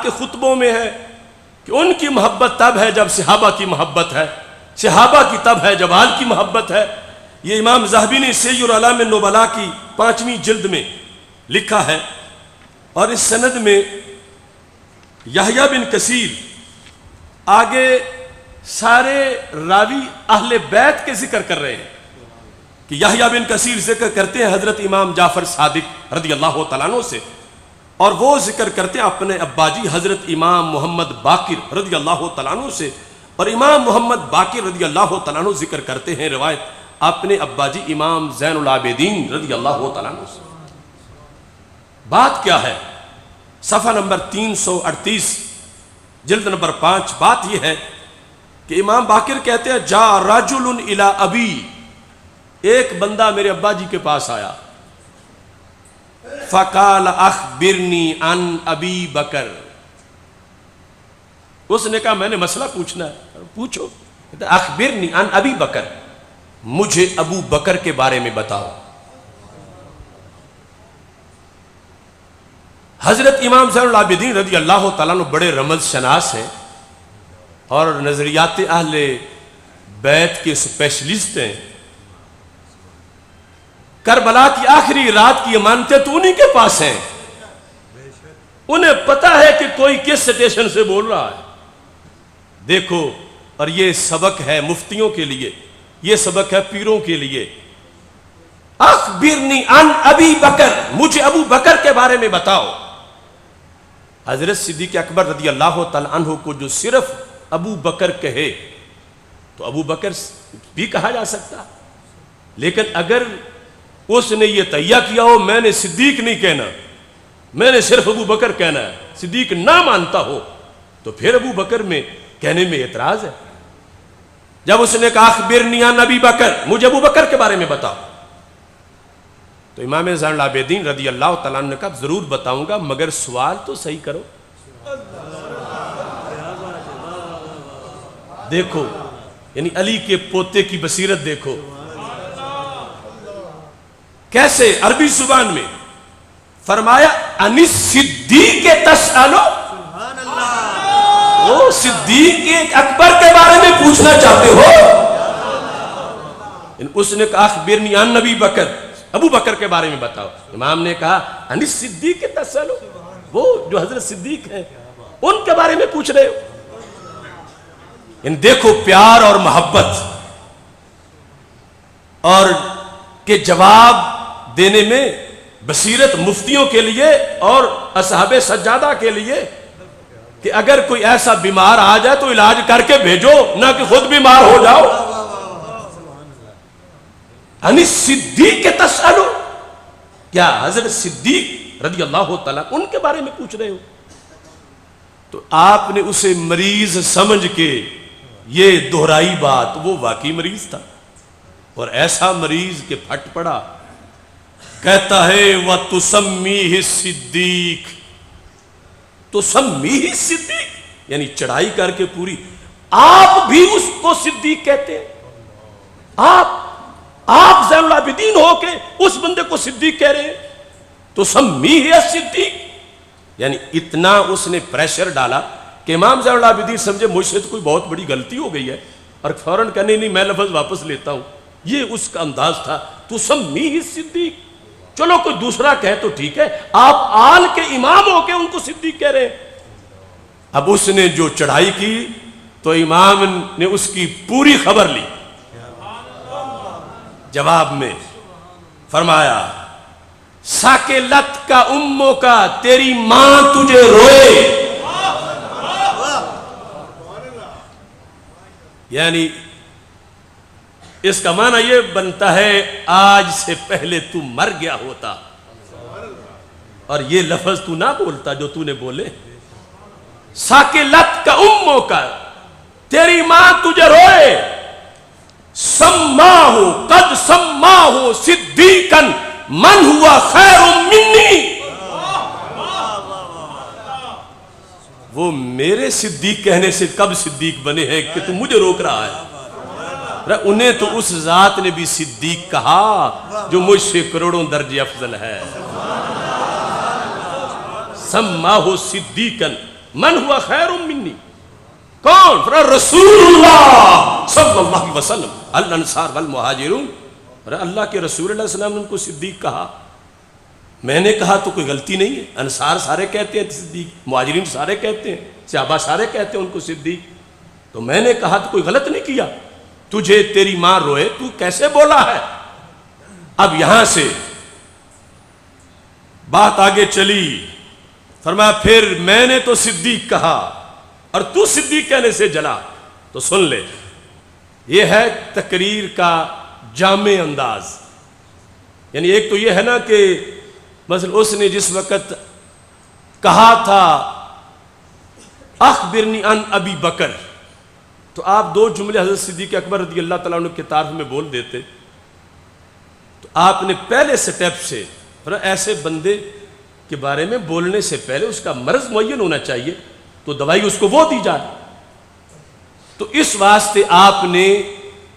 کے خطبوں میں ہے کہ ان کی محبت تب ہے جب صحابہ کی محبت ہے، صحابہ کی تب ہے جب آل کی محبت ہے۔ یہ امام ذہبی نے سیر اعلام النبلاء کی 5ویں جلد میں لکھا ہے، اور اس سند میں یحییٰ بن کثیر آگے سارے راوی اہل بیت کے ذکر کر رہے ہیں کہ یحییٰ بن کثیر ذکر کرتے ہیں حضرت امام جعفر صادق رضی اللہ تعالیٰ عنہ سے، اور وہ ذکر کرتے ہیں اپنے اباجی حضرت امام محمد باقر رضی اللہ تعالیٰ عنہ سے، اور امام محمد باقر رضی اللہ تعالیٰ عنہ ذکر کرتے ہیں روایت اپنے اباجی امام زین العابدین رضی اللہ تعالیٰ عنہ سے۔ بات کیا ہے؟ صفحہ نمبر 338 جلد نمبر 5، بات یہ ہے کہ امام باقر کہتے ہیں جا رجل الی ابی، ایک بندہ میرے ابا جی کے پاس آیا، فقال اخبرنی عن ابی بکر، اس نے کہا میں نے مسئلہ پوچھنا ہے۔ پوچھو۔ اخبرنی عن ابی بکر، مجھے ابو بکر کے بارے میں بتاؤ۔ حضرت امام زین العابدین رضی اللہ تعالیٰ عنہ بڑے رمز شناس ہیں اور نظریات اہل بیت کے اسپیشلسٹ ہیں۔ کربلا کی آخری رات کی امانتیں تو انہی کے پاس ہیں، انہیں پتا ہے کہ کوئی کس سٹیشن سے بول رہا ہے۔ دیکھو، اور یہ سبق ہے مفتیوں کے لیے، یہ سبق ہے پیروں کے لیے۔ اخبرنی عن ابی بکر، مجھے ابو بکر کے بارے میں بتاؤ۔ حضرت صدیق اکبر رضی اللہ تعالیٰ عنہ کو جو صرف ابو بکر کہے تو ابو بکر بھی کہا جا سکتا، لیکن اگر اس نے یہ تیہ کیا ہو میں نے صدیق نہیں کہنا، میں نے صرف ابو بکر کہنا ہے، صدیق نہ مانتا ہو تو پھر ابو بکر میں کہنے میں اعتراض ہے۔ جب اس نے کہا اخبرنی عن ابی بکر، مجھے ابو بکر کے بارے میں بتاؤ، تو امام زین العابدین رضی اللہ تعالیٰ عنہ نے کہا ضرور بتاؤں گا مگر سوال تو صحیح کرو۔ دیکھو، یعنی علی کے پوتے کی بصیرت دیکھو کیسے عربی زبان میں فرمایا عن الصدیق تسألو، وہ صدیق اکبر کے بارے میں پوچھنا چاہتے ہو؟ اس نے کہا اخبرنی عن ابی بکر، ابو بکر کے بارے میں بتاؤ۔ امام نے کہا عن الصدیق تسألو، وہ جو حضرت صدیق ہیں ان کے بارے میں پوچھ رہے ہو۔ ان دیکھو پیار اور محبت اور کہ جواب دینے میں بصیرت مفتیوں کے لیے اور اصحاب سجادہ کے لیے کہ اگر کوئی ایسا بیمار آ جائے تو علاج کر کے بھیجو، نہ کہ خود بیمار ہو جاؤ۔ عن الصدیق تسألو، کیا حضرت صدیق رضی اللہ تعالیٰ ان کے بارے میں پوچھ رہے ہو؟ تو آپ نے اسے مریض سمجھ کے یہ دہرائی بات، وہ واقعی مریض تھا اور ایسا مریض کہ پھٹ پڑا، کہتا ہے وَتُسَمِّيهِ الصِّدِّيقِ، تُسَمِّيهِ الصِّدِّيقِ یعنی چڑھائی کر کے پوری، آپ بھی اس کو صدیق کہتے ہیں، آپ زین العابدین ہو کے اس بندے کو صدیق کہہ رہے ہیں، تُسَمِّيهِ الصِّدِّيقِ یعنی اتنا اس نے پریشر ڈالا کہ امام زین العابدین سمجھے مجھ سے تو کوئی بہت بڑی غلطی ہو گئی ہے، اور فوراً کہنے نہیں میں لفظ واپس لیتا ہوں۔ یہ اس کا انداز تھا، تُسَمِّيهِ الصِّدِّيقِ، چلو کوئی دوسرا کہے تو ٹھیک ہے، آپ آل کے امام ہو کے ان کو صدیق کہہ رہے ہیں۔ اب اس نے جو چڑھائی کی تو امام نے اس کی پوری خبر لی، جواب میں فرمایا ساکلت کا اموں کا، تیری ماں تجھے روئے، یعنی اس کا معنی یہ بنتا ہے آج سے پہلے تو مر گیا ہوتا اور یہ لفظ تو نہ بولتا جو تو نے بولے۔ ساکلت کا اموں کا، تیری ماں تجھے روئے، سماہو قد سماہو صدیقاً من ہوا خیر منی، وہ میرے صدیق کہنے سے کب صدیق بنے ہیں کہ تو مجھے روک رہا ہے؟ انہیں تو اس ذات نے بھی صدیق کہا جو مجھ سے کروڑوں درجے افضل ہے۔ سماہو صدیقاً، من ہوا خیر منی، کون؟ رسول اللہ صلی اللہ علیہ وسلم، الانصار والمہاجرون۔ اللہ کے رسول اللہ علیہ وسلم نے ان کو صدیق کہا، میں نے کہا تو کوئی غلطی نہیں ہے، انصار سارے کہتے ہیں صدیق، مہاجرین سارے کہتے ہیں، صحابہ سارے کہتے ہیں ان کو صدیق، تو میں نے کہا تو کوئی غلط نہیں کیا، تجھے تیری ماں روئے تو کیسے بولا ہے؟ اب یہاں سے بات آگے چلی، فرمایا پھر میں نے تو صدیق کہا اور تو صدیق کہنے سے جلا، تو سن لے، یہ ہے تقریر کا جامع انداز۔ یعنی ایک تو یہ ہے نا کہ مثلا اس نے جس وقت کہا تھا اخبرنی عن ابی بکر، تو آپ دو جملے حضرت صدیق اکبر رضی اللہ تعالیٰ عنہ کے تعارف میں بول دیتے، تو آپ نے پہلے سٹیپ سے ایسے بندے کے بارے میں بولنے سے پہلے اس کا مرض معین ہونا چاہیے، تو دوائی اس کو وہ دی جائے، تو اس واسطے آپ نے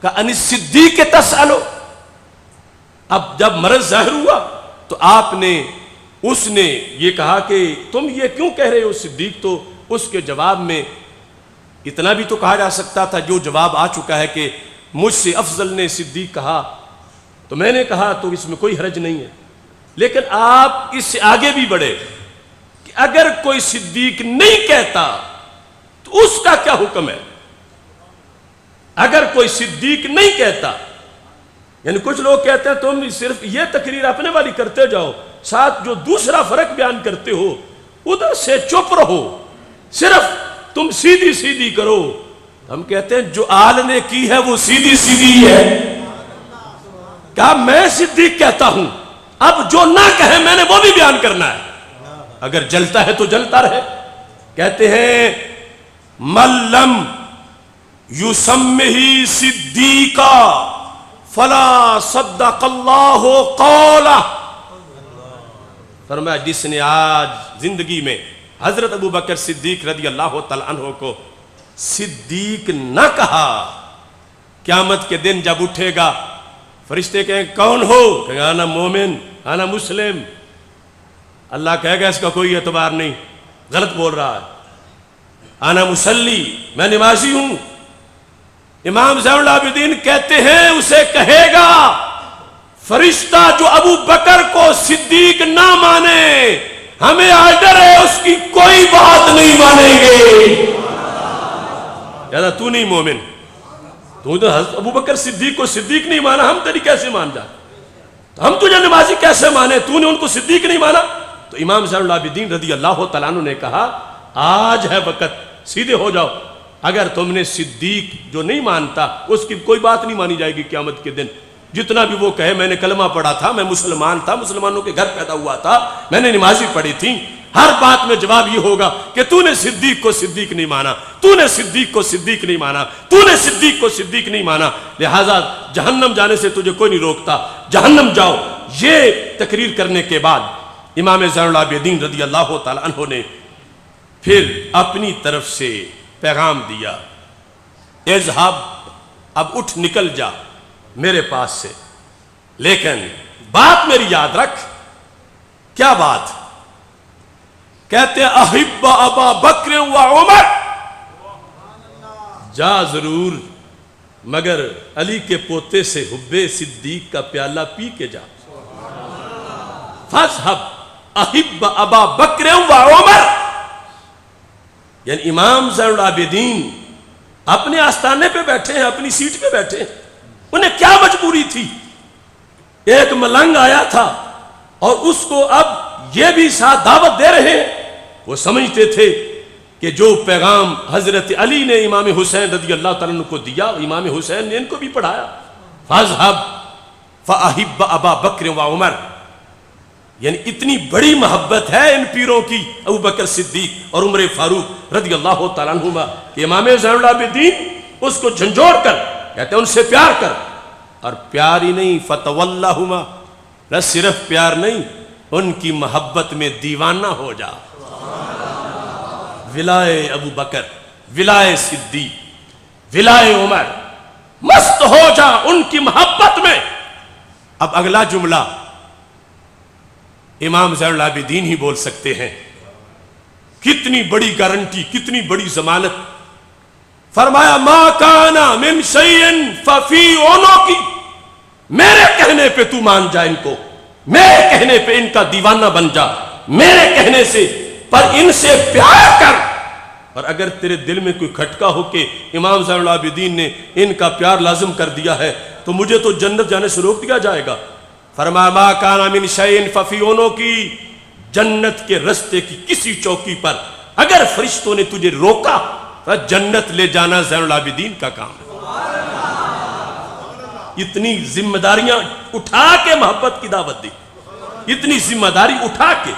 کہا ان صدیق تسألو۔ اب جب مرض ظاہر ہوا تو آپ نے اس نے یہ کہا کہ تم یہ کیوں کہہ رہے ہو صدیق، تو اس کے جواب میں اتنا بھی تو کہا جا سکتا تھا جو جواب آ چکا ہے کہ مجھ سے افضل نے صدیق کہا، تو میں نے کہا تو اس میں کوئی حرج نہیں ہے، لیکن آپ اس سے آگے بھی بڑھے کہ اگر کوئی صدیق نہیں کہتا تو اس کا کیا حکم ہے؟ اگر کوئی صدیق نہیں کہتا، یعنی کچھ لوگ کہتے ہیں تم صرف یہ تقریر اپنے والی کرتے جاؤ، ساتھ جو دوسرا فرق بیان کرتے ہو ادھر سے چپ رہو، صرف تم سیدھی سیدھی کرو۔ ہم کہتے ہیں جو آل نے کی ہے وہ سیدھی سیدھی ہے، کہا میں صدیق کہتا ہوں، اب جو نہ کہے میں نے وہ بھی بیان کرنا ہے، اگر جلتا ہے تو جلتا رہے۔ کہتے ہیں من لم یسمہ صدیقا فلا صدق اللہ قولہ، فرمایا جس نے آج زندگی میں حضرت ابو بکر صدیق رضی اللہ تعالیٰ عنہ کو صدیق نہ کہا، قیامت کے دن جب اٹھے گا فرشتے کہیں کون ہو؟ کہیں انا مومن انا مسلم، اللہ کہے گا اس کا کوئی اعتبار نہیں، غلط بول رہا ہے، انا مسلی، میں نمازی ہوں۔ امام زین العابدین کہتے ہیں اسے کہے گا فرشتہ جو ابو بکر کو صدیق نہ مانے ہمیں آرڈر ہے اس کی کوئی بات نہیں مانیں گے۔ یعنی تو نہیں مومن، تو ابو بکر صدیق کو صدیق نہیں مانا، ہم تیری کیسے مان جائیں؟ ہم تجھے نمازی کیسے مانے؟ تو نے ان کو صدیق نہیں مانا۔ تو امام زین العابدین رضی اللہ تعالیٰ عنہ نے کہا آج ہے وقت، سیدھے ہو جاؤ، اگر تم نے صدیق جو نہیں مانتا اس کی کوئی بات نہیں مانی جائے گی قیامت کے دن، جتنا بھی وہ کہے میں نے کلمہ پڑھا تھا، میں مسلمان تھا، مسلمانوں کے گھر پیدا ہوا تھا، میں نے نمازی پڑھی تھی، ہر بات میں جواب یہ ہوگا کہ تو نے صدیق کو صدیق نہیں مانا، تو نے صدیق کو صدیق نہیں مانا، تو نے صدیق کو صدیق نہیں مانا، لہٰذا جہنم جانے سے تجھے کوئی نہیں روکتا، جہنم جاؤ۔ یہ تقریر کرنے کے بعد امام زین العابدین رضی اللہ تعالیٰ عنہ نے پھر اپنی طرف سے پیغام دیا، اذهب، اب اٹھ نکل جا میرے پاس سے، لیکن بات میری یاد رکھ۔ کیا بات؟ کہتے ہیں احب ابا بکر و عمر، جا ضرور مگر علی کے پوتے سے حب صدیق کا پیالہ پی کے جا۔ فاذهب احب ابا بکر و عمر، یعنی امام زین العابدین اپنے آستانے پہ بیٹھے ہیں، اپنی سیٹ پہ بیٹھے ہیں، انہیں کیا مجبوری تھی؟ ایک ملنگ آیا تھا اور اس کو اب یہ بھی ساتھ دعوت دے رہے ہیں۔ وہ سمجھتے تھے کہ جو پیغام حضرت علی نے امام حسین رضی اللہ تعالیٰ عنہ کو دیا، امام حسین نے ان کو بھی پڑھایا۔ فاذهب فاحب ابا بکر و عمر، یعنی اتنی بڑی محبت ہے ان پیروں کی ابو بکر صدیق اور عمر فاروق رضی اللہ تعالیٰ عنہما کہ امام زین العابدین اس کو جھنجھوڑ کر کہتے ہیں ان سے پیار کر، اور پیار ہی نہیں فتولہما، نہ صرف پیار نہیں، ان کی محبت میں دیوانہ ہو جا۔ ولائے ابو بکر، ولائے صدیق، ولائے عمر، مست ہو جا ان کی محبت میں۔ اب اگلا جملہ امام زین العابدین ہی بول سکتے ہیں، کتنی بڑی گارنٹی، کتنی بڑی ضمانت. فرمایا ما کانا من شیئن ففی اونکی، میرے کہنے پہ تو مان جا ان کو، میرے کہنے پہ ان کا دیوانہ بن جا، میرے کہنے سے پر ان سے پیار کر. اور اگر تیرے دل میں کوئی کھٹکا ہو کہ امام زین العابدین نے ان کا پیار لازم کر دیا ہے تو مجھے تو جنت جانے سے روک دیا جائے گا. فرمایا ما کانا من شیئن ففی اونکی، جنت کے رستے کی کسی چوکی پر اگر فرشتوں نے تجھے روکا تو جنت لے جانا زین العابدین کا کام ہے. اتنی ذمہ داریاں اٹھا کے محبت کی دعوت دی، اتنی ذمہ داری اٹھا کے،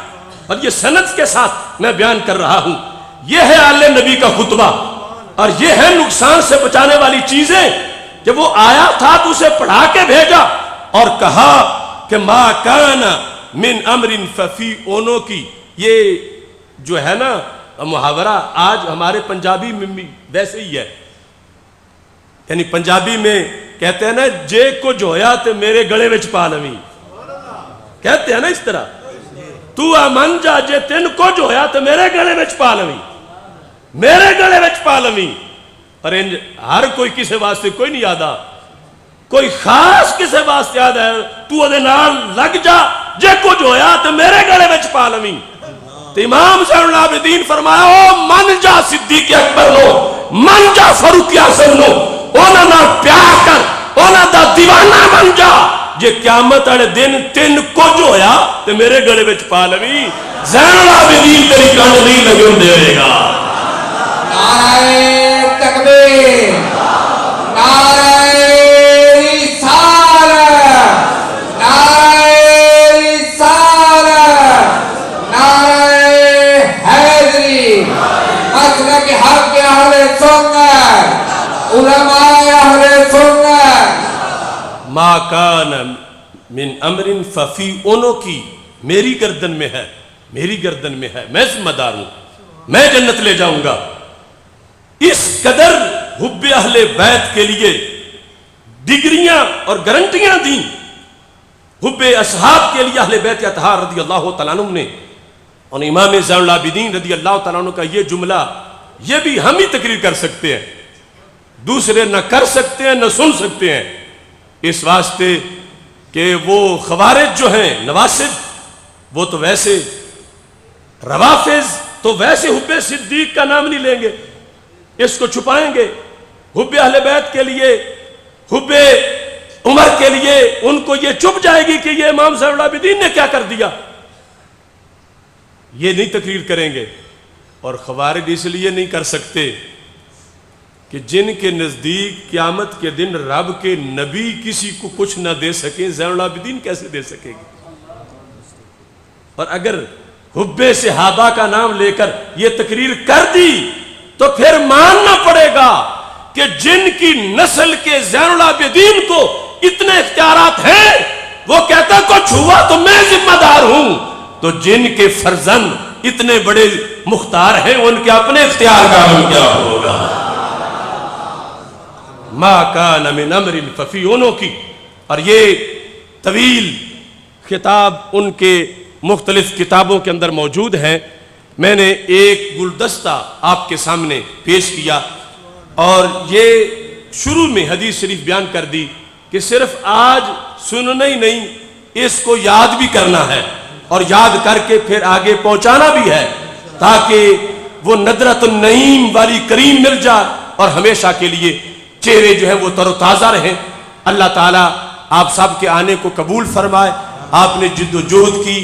اور یہ سند کے ساتھ میں بیان کر رہا ہوں. یہ ہے آل نبی کا خطبہ، اور یہ ہے نقصان سے بچانے والی چیزیں. جب وہ آیا تھا تو اسے پڑھا کے بھیجا اور کہا کہ ما کان من امر ففی اونو کی. یہ جو ہے نا محاورہ آج ہمارے پنجابی میں بھی ویسے ہی ہے. یعنی پنجابی میں کہتے ہیں نا جے کو جویا تے میرے گلے وچ پا لویں، کہتے ہیں نا اس طرح. تو امن جا جے تین کو جویا تے میرے گلے وچ پا لویں، میرے گلے وچ پا لویں. اور ہر کوئی کسی واسطے کوئی نہیں یادا، کوئی خاص کسی واسطے یاد ہے تو ادھے نال لگ جا، جے کو جویا تے میرے گلے وچ پا لویں. تو امام زین العابدین فرمایا او من جا صدیق اکبر نو، من جا فاروق اعظم نو، انہاں نال پیار کر، انہاں دا دیوانہ بن جا. جے قیامت والے دن تین کچھ ہویا تے میرے گلے وچ پا لویں. زین العابدین تیری کنڈ نہیں لگن دے گا. نعرہ تکبیر، نعرہ رسالت، نعرہ رسالت، نعرہ حیدری، مسلک حق اہل سنت، علماء اہل سنت. ما کان من امر ففی اونو کی، میری گردن میں ہے، میری گردن میں ہے، میں ذمہ دار ہوں، میں جنت لے جاؤں گا. اس قدر حب اہل بیت کے لیے ڈگریاں اور گارنٹیاں دیں. حب اصحاب کے لیے اہل بیت اطہار رضی اللہ تعالیٰ عنہ نے، اور امام زین العابدین رضی اللہ تعالیٰ عنہ کا یہ جملہ یہ بھی ہم ہی تقریر کر سکتے ہیں، دوسرے نہ کر سکتے ہیں نہ سن سکتے ہیں. اس واسطے کہ وہ خوارج جو ہیں نواسب، وہ تو ویسے، روافظ تو ویسے حب صدیق کا نام نہیں لیں گے، اس کو چھپائیں گے. حب اہل بیت کے لیے، حب عمر کے لیے ان کو یہ چھپ جائے گی کہ یہ امام زین العابدین نے کیا کر دیا، یہ نہیں تقریر کریں گے. اور خوارج اس لیے نہیں کر سکتے کہ جن کے نزدیک قیامت کے دن رب کے نبی کسی کو کچھ نہ دے سکیں، زین العابدین کیسے دے سکے گی. اور اگر حب صحابہ کا نام لے کر یہ تقریر کر دی تو پھر ماننا پڑے گا کہ جن کی نسل کے زین العابدین کو اتنے اختیارات ہیں، وہ کہتا کچھ ہوا تو میں ذمہ دار ہوں، تو جن کے فرزند اتنے بڑے مختار ہیں ان کے اپنے اختیار کا عمل کیا ہوگا. ما کان من امر ففی اونو کی. اور یہ طویل خطاب ان کے مختلف کتابوں کے اندر موجود ہیں. میں نے ایک گلدستہ آپ کے سامنے پیش کیا اور یہ شروع میں حدیث شریف بیان کر دی کہ صرف آج سننا ہی نہیں، اس کو یاد بھی کرنا ہے اور یاد کر کے پھر آگے پہنچانا بھی ہے، تاکہ وہ ندرت النعیم والی کریم مل جائے اور ہمیشہ کے لیے چہرے جو ہیں وہ تر و تازہ رہیں. اللہ تعالیٰ آپ سب کے آنے کو قبول فرمائے. آپ نے جد و جہد کی،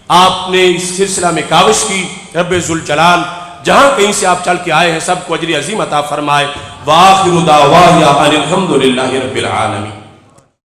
آپ نے اس سلسلہ میں کاوش کی. رب ذوالجلال جہاں کہیں سے آپ چل کے آئے ہیں سب کو اجر عظیم عطا فرمائے. وآخر دعوانا ان الحمد للہ رب العالمین.